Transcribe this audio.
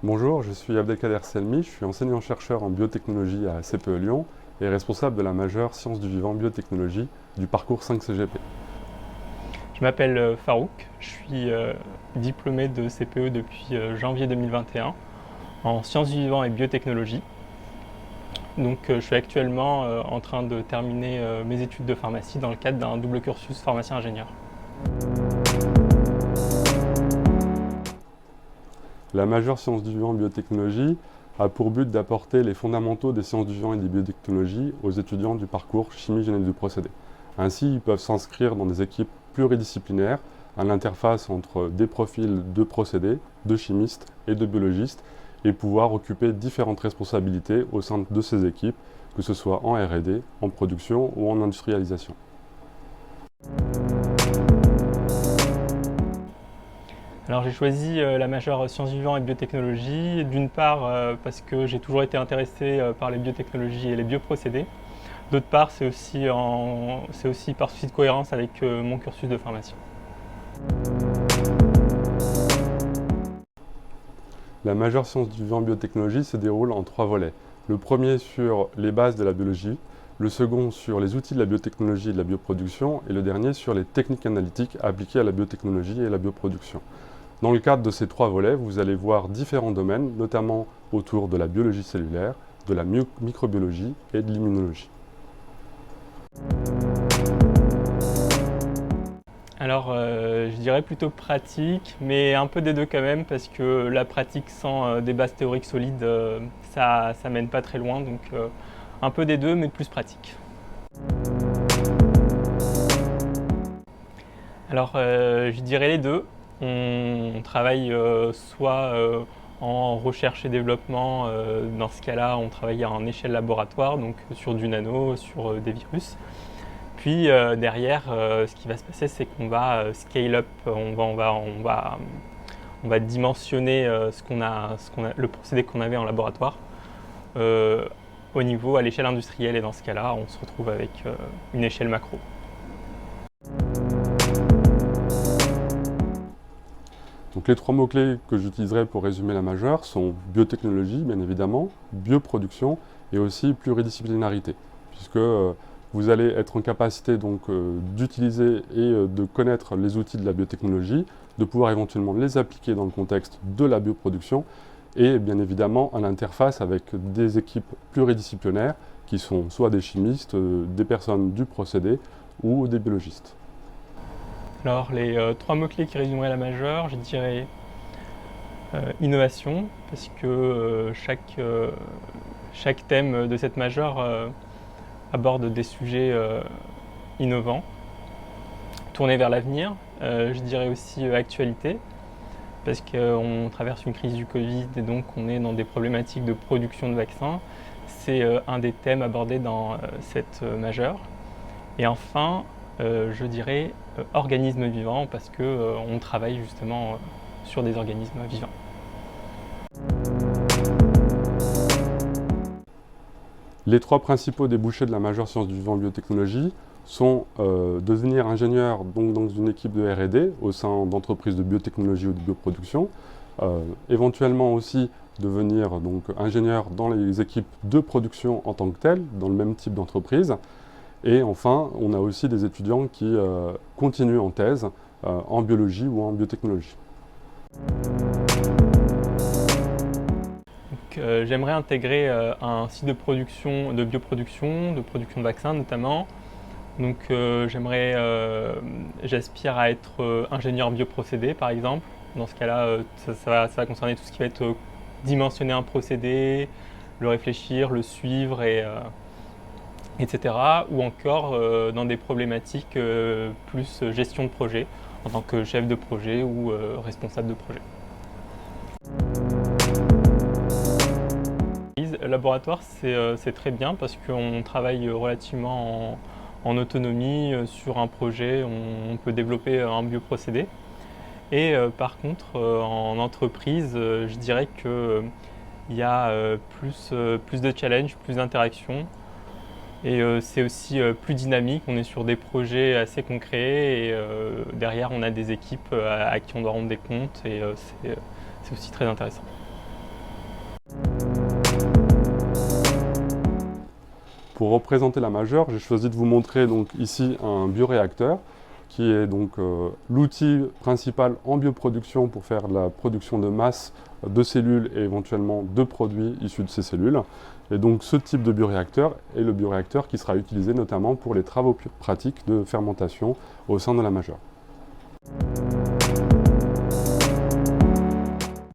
Bonjour, je suis Abdelkader Selmi, je suis enseignant-chercheur en biotechnologie à CPE Lyon et responsable de la majeure Sciences du Vivant Biotechnologie du parcours 5 CGP. Je m'appelle Farouk, je suis diplômé de CPE depuis janvier 2021 en sciences du vivant et biotechnologie. Donc je suis actuellement en train de terminer mes études de pharmacie dans le cadre d'un double cursus pharmacien-ingénieur. La majeure Sciences du Vivant Biotechnologie a pour but d'apporter les fondamentaux des sciences du vivant et des biotechnologies aux étudiants du parcours chimie génétique du procédé. Ainsi, ils peuvent s'inscrire dans des équipes pluridisciplinaires à l'interface entre des profils de procédés, de chimistes et de biologistes et pouvoir occuper différentes responsabilités au sein de ces équipes, que ce soit en R&D, en production ou en industrialisation. Alors j'ai choisi la majeure sciences du vivant et biotechnologie, d'une part parce que j'ai toujours été intéressé par les biotechnologies et les bioprocédés. D'autre part, c'est aussi par souci de cohérence avec mon cursus de pharmacien. La majeure Sciences du vivant biotechnologie se déroule en 3 volets. Le premier sur les bases de la biologie, le second sur les outils de la biotechnologie et de la bioproduction, et le dernier sur les techniques analytiques appliquées à la biotechnologie et à la bioproduction. Dans le cadre de ces 3 volets, vous allez voir différents domaines, notamment autour de la biologie cellulaire, de la microbiologie et de l'immunologie. Alors, je dirais plutôt pratique, mais un peu des deux quand même, parce que la pratique sans des bases théoriques solides, ça mène pas très loin, donc un peu des deux, mais plus pratique. Alors, je dirais les deux. On travaille soit en recherche et développement, dans ce cas-là, on travaille en échelle laboratoire, donc sur du nano, sur des virus. Puis derrière, ce qui va se passer, c'est qu'on va scale up, on va dimensionner le procédé qu'on avait en laboratoire au niveau, à l'échelle industrielle. Et dans ce cas-là, on se retrouve avec une échelle macro. Donc les 3 mots-clés que j'utiliserai pour résumer la majeure sont biotechnologie, bien évidemment, bioproduction et aussi pluridisciplinarité, puisque vous allez être en capacité d'utiliser et de connaître les outils de la biotechnologie, de pouvoir éventuellement les appliquer dans le contexte de la bioproduction et bien évidemment à l'interface avec des équipes pluridisciplinaires qui sont soit des chimistes, des personnes du procédé ou des biologistes. Alors, les 3 mots-clés qui résumeraient la majeure, je dirais innovation, parce que chaque thème de cette majeure aborde des sujets innovants, tournés vers l'avenir. Je dirais aussi actualité, parce qu'on traverse une crise du Covid et donc on est dans des problématiques de production de vaccins. C'est un des thèmes abordés dans cette majeure. Et enfin, je dirais organismes vivants, parce qu'on travaille justement sur des organismes vivants. Les 3 principaux débouchés de la majeure Sciences du Vivant Biotechnologie sont devenir ingénieur dans une équipe de R&D au sein d'entreprises de biotechnologie ou de bioproduction, éventuellement aussi devenir ingénieur dans les équipes de production en tant que telles, dans le même type d'entreprise. Et enfin, on a aussi des étudiants qui continuent en thèse en biologie ou en biotechnologie. J'aimerais intégrer un site de production, de bioproduction, de production de vaccins notamment. Donc j'aspire à être ingénieur bioprocédé par exemple. Dans ce cas-là, ça va concerner tout ce qui va être dimensionner un procédé, le réfléchir, le suivre, etc. Ou encore dans des problématiques plus gestion de projet, en tant que chef de projet ou responsable de projet. Le laboratoire, c'est très bien parce qu'on travaille relativement en autonomie sur un projet, on peut développer un bioprocédé. Et par contre, en entreprise, je dirais qu'il y a plus de challenges, plus d'interactions. Et c'est aussi plus dynamique, on est sur des projets assez concrets et derrière on a des équipes à qui on doit rendre des comptes et c'est aussi très intéressant. Pour représenter la majeure, j'ai choisi de vous montrer donc ici un bioréacteur qui est donc l'outil principal en bioproduction pour faire la production de masse de cellules et éventuellement de produits issus de ces cellules. Et donc ce type de bioréacteur est le bioréacteur qui sera utilisé notamment pour les travaux pratiques de fermentation au sein de la majeure.